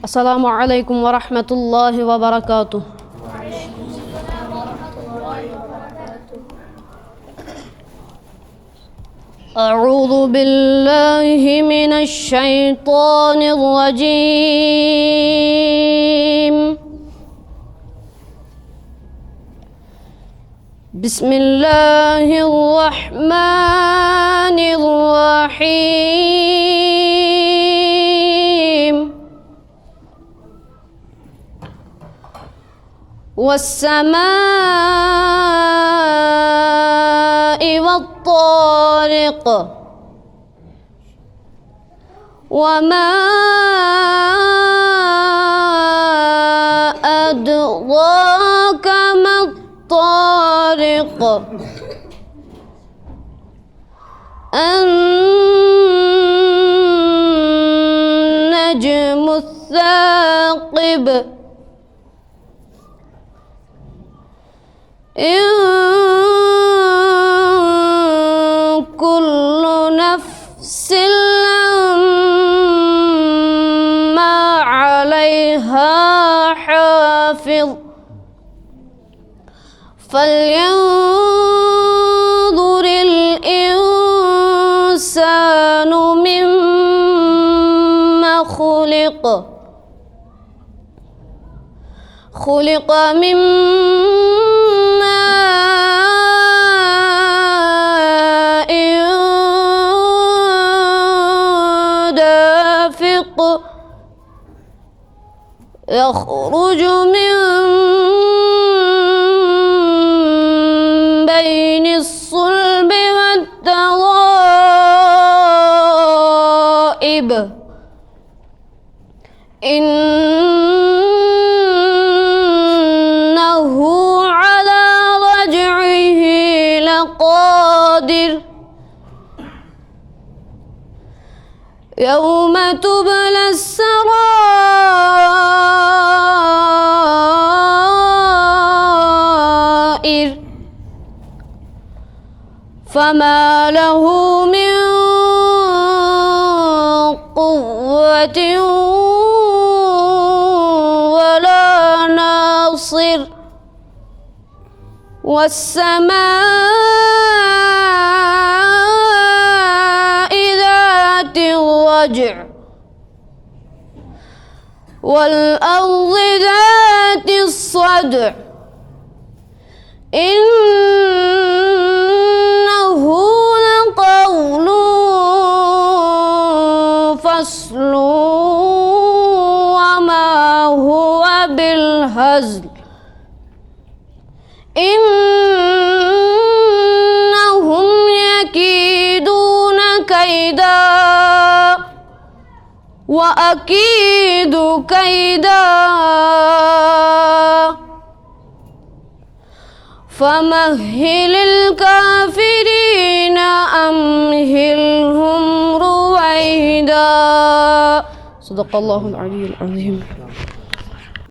السلام عليكم ورحمة الله وبركاته. أعوذ بالله من الشيطان الرجيم. بسم الله الرحمن الرحيم. والسماء والطارق وما أدراك ما الطارق النجم الثاقب إن كل نفس لما عليها حافظ فلينظر الإنسان مما خلق من ماء دافق يخرج من بين الصلب والترائب إنه على رجعه لقادر يوم تبلى السرائر فما له من قوة ولا ناصر والسماء ذات الرجع والأرض ذات الصدع إنه لقول فصل وما هو بالهزل إنهم يكيدون كيدا وأكيد كيدا فمهل الكافرين أمهلهم رويدا. صدق الله العلي العظيم.